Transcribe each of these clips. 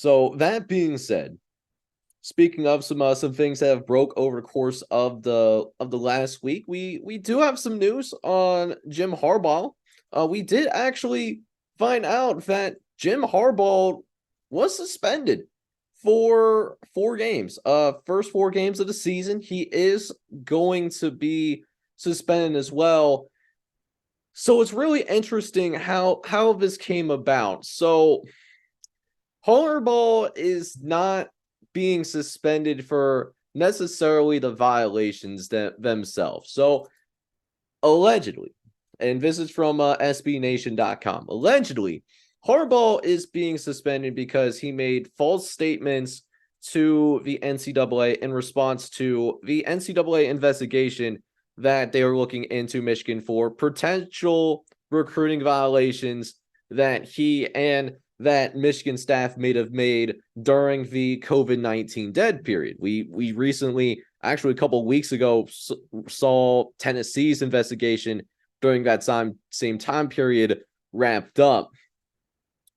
So that being said, speaking of some things that have broke over the course of the last week, we do have some news on Jim Harbaugh. We did actually find out that Jim Harbaugh was suspended for 4 games. First 4 games of the season. He is going to be suspended as well. So it's really interesting how this came about. So Harbaugh is not being suspended for necessarily the violations themselves. So allegedly, and this is from SBNation.com, allegedly, Harbaugh is being suspended because he made false statements to the NCAA in response to the NCAA investigation that they are looking into Michigan for potential recruiting violations that he and that Michigan staff may have made during the COVID-19 dead period. We recently, actually a couple of weeks ago, saw Tennessee's investigation during that same time period wrapped up.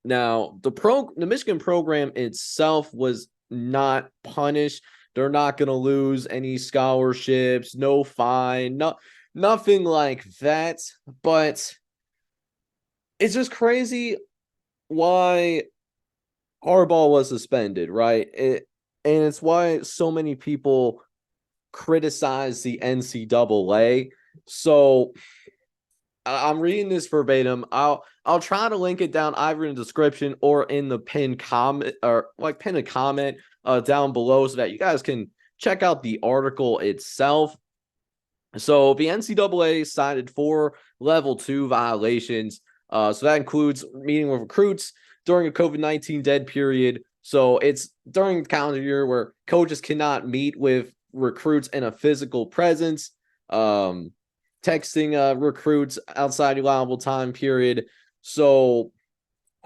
Now, the Michigan program itself was not punished. They're not going to lose any scholarships, no fine, nothing like that. But it's just crazy why Harbaugh was suspended, right? And it's why so many people criticize the NCAA. So I'm reading this verbatim. I'll try to link it down either in the description or in the pinned comment, or like pin a comment down below so that you guys can check out the article itself. So the NCAA cited 4 level 2 violations. So that includes meeting with recruits during a COVID-19 dead period. So it's during the calendar year where coaches cannot meet with recruits in a physical presence, texting recruits outside the allowable time period. So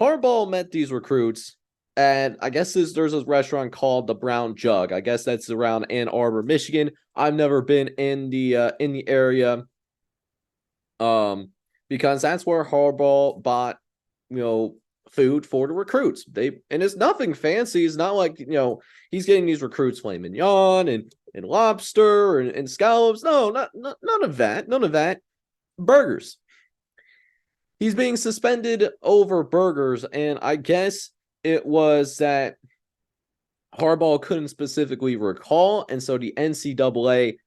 Harbaugh met these recruits at, I guess there's a restaurant called the Brown Jug. I guess that's around Ann Arbor, Michigan. I've never been in the area, because that's where Harbaugh bought, food for the recruits. And it's nothing fancy. It's not like, he's getting these recruits filet mignon and lobster and scallops. No, none of that. None of that. Burgers. He's being suspended over burgers, and I guess it was that Harbaugh couldn't specifically recall, and so the NCAA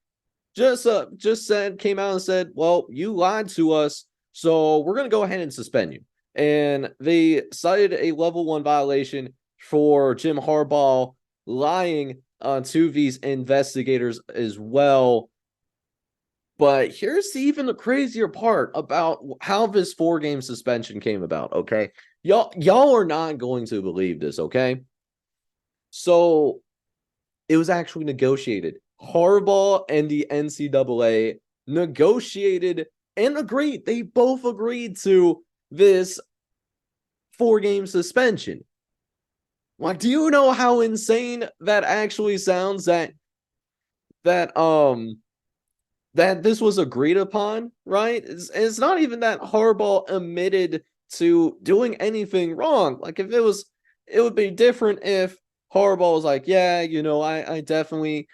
came out and said, well, you lied to us, so we're going to go ahead and suspend you. And they cited a level 1 violation for Jim Harbaugh lying to these investigators as well. But here's even the crazier part about how this 4-game suspension came about, okay? Y'all are not going to believe this, okay? So it was actually negotiated. Harbaugh and the NCAA negotiated and agreed. They both agreed to this 4-game suspension. Like, do you know how insane that actually sounds? That this was agreed upon, right? It's not even that Harbaugh admitted to doing anything wrong. Like, if it would be different if Harbaugh was like, yeah, I definitely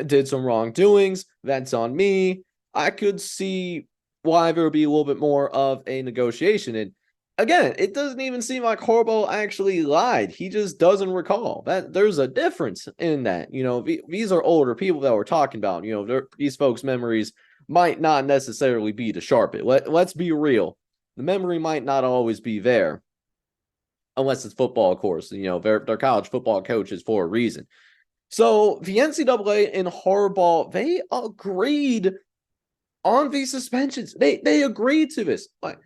did some wrongdoings. That's on me. I could see why there would be a little bit more of a negotiation. And again, it doesn't even seem like Harbaugh actually lied. He just doesn't recall. That there's a difference in that. These are older people that we're talking about. These folks' memories might not necessarily be the sharpest. Let's be real. The memory might not always be there, unless it's football, of course. They're college football coaches for a reason. So the NCAA and Harbaugh, they agreed on these suspensions. They agreed to this. Like,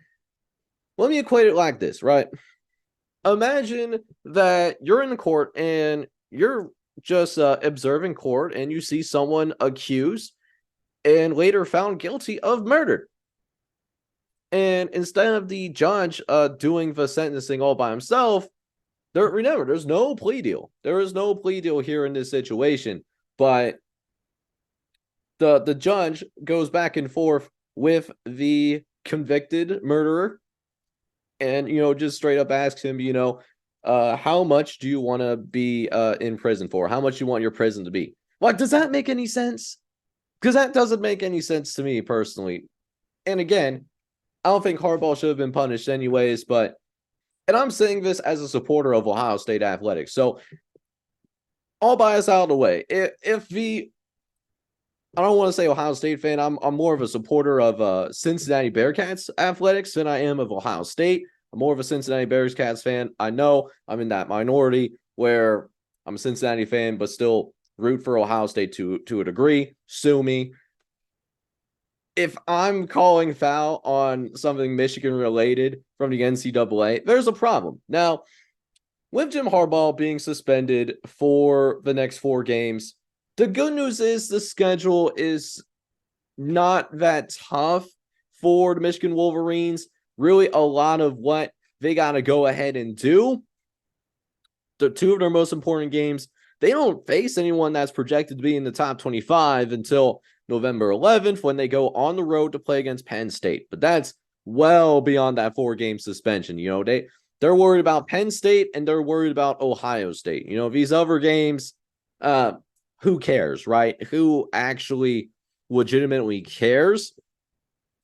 let me equate it like this, right? Imagine that you're in court and you're just observing court and you see someone accused and later found guilty of murder. And instead of the judge doing the sentencing all by himself, remember, there's no plea deal. There is no plea deal here in this situation. But the judge goes back and forth with the convicted murderer and, just straight up asks him, how much do you want to be in prison for? How much you want your prison to be? Like, does that make any sense? Because that doesn't make any sense to me personally. And again, I don't think Harbaugh should have been punished anyways, but and I'm saying this as a supporter of Ohio State athletics. So all bias out of the way. If the I don't want to say Ohio State fan, I'm more of a supporter of Cincinnati Bearcats athletics than I am of Ohio State. I'm more of a Cincinnati Bearcats fan. I know I'm in that minority where I'm a Cincinnati fan, but still root for Ohio State to a degree. Sue me. If I'm calling foul on something Michigan related from the NCAA, there's a problem. Now, with Jim Harbaugh being suspended for the next 4 games, the good news is the schedule is not that tough for the Michigan Wolverines. Really, a lot of what they got to go ahead and do, the 2 of their most important games, they don't face anyone that's projected to be in the top 25 until November 11th when they go on the road to play against Penn State. But that's well beyond that 4-game suspension. They're worried about Penn State and they're worried about Ohio State. These other games, who cares, right? Who actually legitimately cares?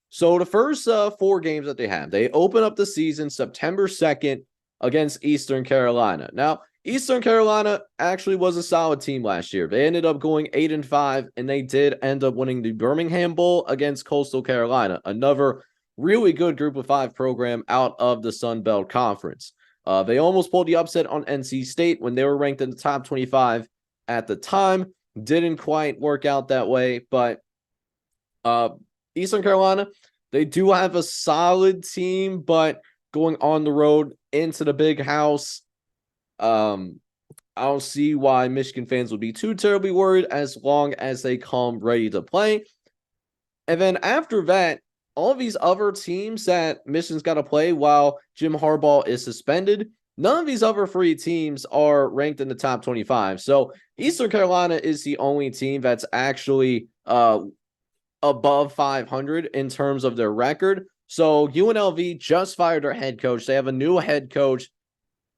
So the first 4 games that they have, they open up the season September 2nd against Eastern Carolina. Now, Eastern Carolina actually was a solid team last year. They ended up going 8-5, and they did end up winning the Birmingham Bowl against Coastal Carolina, another really good Group of 5 program out of the Sun Belt Conference. They almost pulled the upset on NC State when they were ranked in the top 25 at the time. Didn't quite work out that way, but Eastern Carolina, they do have a solid team, but going on the road into the big house, I don't see why Michigan fans would be too terribly worried as long as they come ready to play. And then after that, all of these other teams that Michigan's got to play while Jim Harbaugh is suspended, none of these other 3 teams are ranked in the top 25. So Eastern Carolina is the only team that's actually above 500 in terms of their record. So UNLV just fired their head coach. They have a new head coach.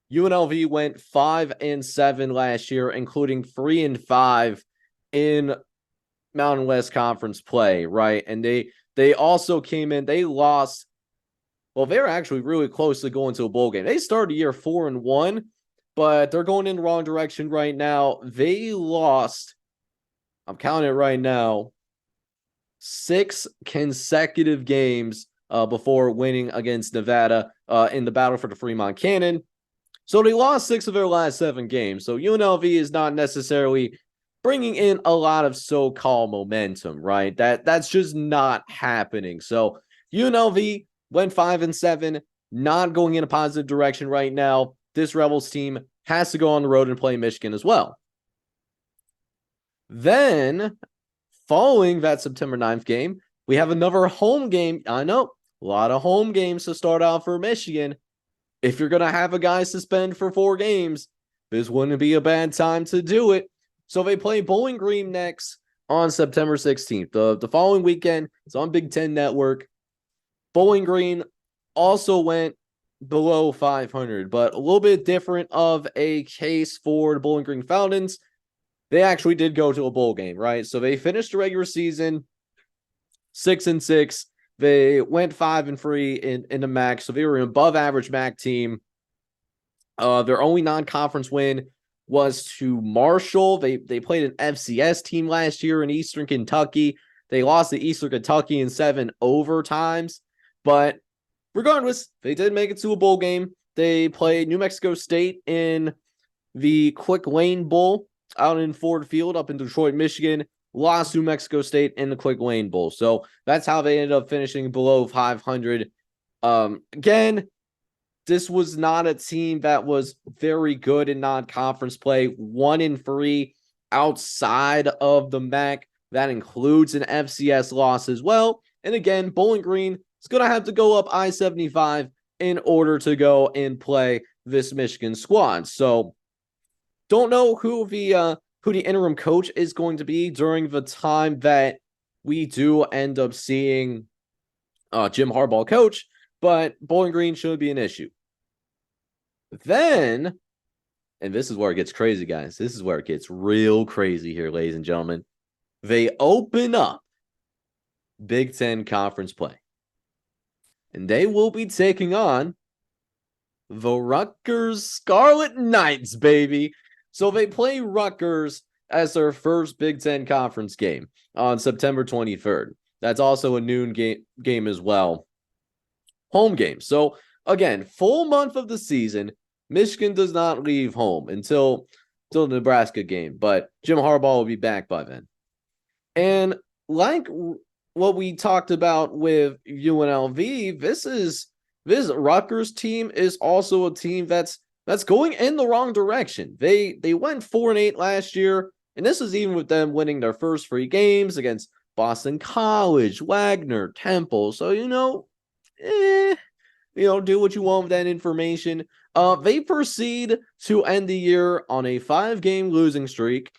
UNLV went 5-7 last year, including 3-5 in Mountain West Conference play, right? And they also came in, they lost. Well, they're actually really close to going to a bowl game. They started the year 4-1, but they're going in the wrong direction right now. They lost, I'm counting it right now, 6 consecutive games before winning against Nevada in the battle for the Fremont Cannon. So they lost 6 of their last 7 games. So UNLV is not necessarily bringing in a lot of so-called momentum, right? That's just not happening. So UNLV went 5-7, not going in a positive direction right now. This Rebels team has to go on the road and play Michigan as well. Then, following that September 9th game, we have another home game. I know, a lot of home games to start out for Michigan. If you're going to have a guy suspend for 4 games, this wouldn't be a bad time to do it. So they play Bowling Green next on September 16th. The following weekend, it's on Big Ten Network. Bowling Green also went below 500, but a little bit different of a case for the Bowling Green Falcons. They actually did go to a bowl game, right? So they finished the regular season 6-6. They went 5-3 in the MAC, so they were an above average MAC team. Their only non-conference win was to Marshall. They played an FCS team last year in Eastern Kentucky. They lost to Eastern Kentucky in 7 overtimes, but regardless, they did make it to a bowl game. They played New Mexico State in the Quick Lane Bowl out in Ford Field up in Detroit, Michigan. Lost New Mexico State in the Quick Lane Bowl. So that's how they ended up finishing below 500. Again, this was not a team that was very good in non-conference play. 1-3 outside of the MAC. That includes an FCS loss as well. And again, Bowling Green is going to have to go up I-75 in order to go and play this Michigan squad. So don't know who the interim coach is going to be during the time that we do end up seeing Jim Harbaugh coach, but Bowling Green should be an issue. Then, and this is where it gets crazy, guys. This is where it gets real crazy here, ladies and gentlemen. They open up Big Ten conference play. And they will be taking on the Rutgers Scarlet Knights, baby. So they play Rutgers as their first Big Ten conference game on September 23rd. That's also a noon game as well. Home game. So again, full month of the season, Michigan does not leave home until the Nebraska game, but Jim Harbaugh will be back by then. And like what we talked about with UNLV, this Rutgers team is also a team that's going in the wrong direction. They went 4-8 last year, and this is even with them winning their first 3 games against Boston College, Wagner, Temple. So do what you want with that information. They proceed to end the year on a 5-game losing streak,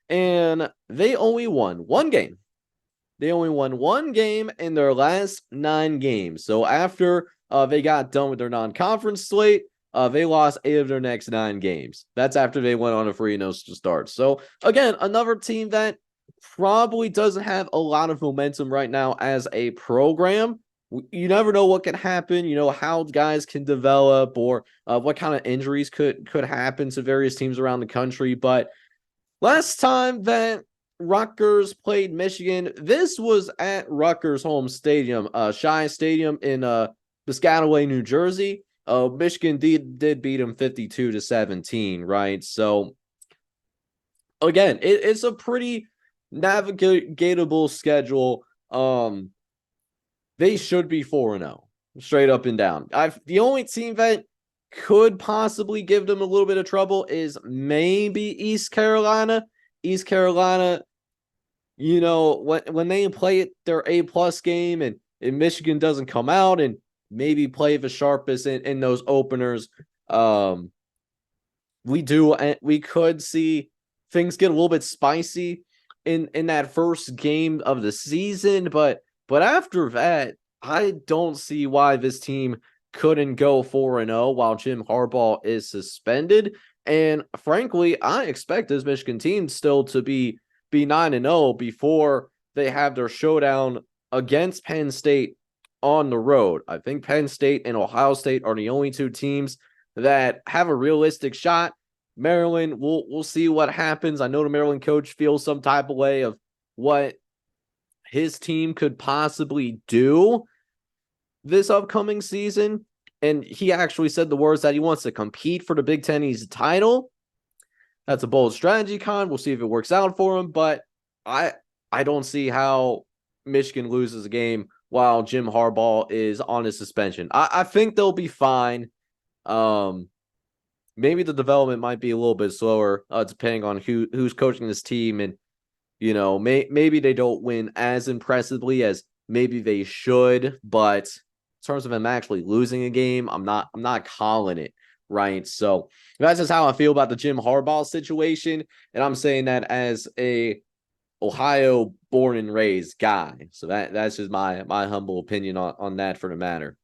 and they only won 1 game. They only won 1 game in their last 9 games. So after they got done with their non-conference slate, they lost 8 of their next 9 games. That's after they went on a 3-0 start. So again, another team that probably doesn't have a lot of momentum right now as a program. You never know what can happen, how guys can develop or what kind of injuries could happen to various teams around the country. But last time that Rutgers played Michigan, this was at Rutgers' home stadium, Shai Stadium in Piscataway, New Jersey. Michigan did beat them 52-17, right? So again, it's a pretty navigatable schedule. They should be 4-0, straight up and down. The only team that could possibly give them a little bit of trouble is maybe East Carolina. East Carolina, when they play their A+ game and Michigan doesn't come out and maybe play the sharpest in those openers, we could see things get a little bit spicy in that first game of the season, but after that, I don't see why this team couldn't go 4-0 while Jim Harbaugh is suspended. And frankly, I expect this Michigan team still to be 9-0 before they have their showdown against Penn State on the road. I think Penn State and Ohio State are the only 2 teams that have a realistic shot. Maryland, we'll see what happens. I know the Maryland coach feels some type of way of what his team could possibly do this upcoming season. And he actually said the words that he wants to compete for the Big Ten East title. That's a bold strategy, Con. We'll see if it works out for him. But I don't see how Michigan loses a game while Jim Harbaugh is on his suspension. I think they'll be fine. Maybe the development might be a little bit slower, depending on who's coaching this team. And, maybe they don't win as impressively as maybe they should. But in terms of them actually losing a game, I'm not calling it, right? So that's just how I feel about the Jim Harbaugh situation. And I'm saying that as a Ohio born and raised guy. So that's just my humble opinion on that for the matter.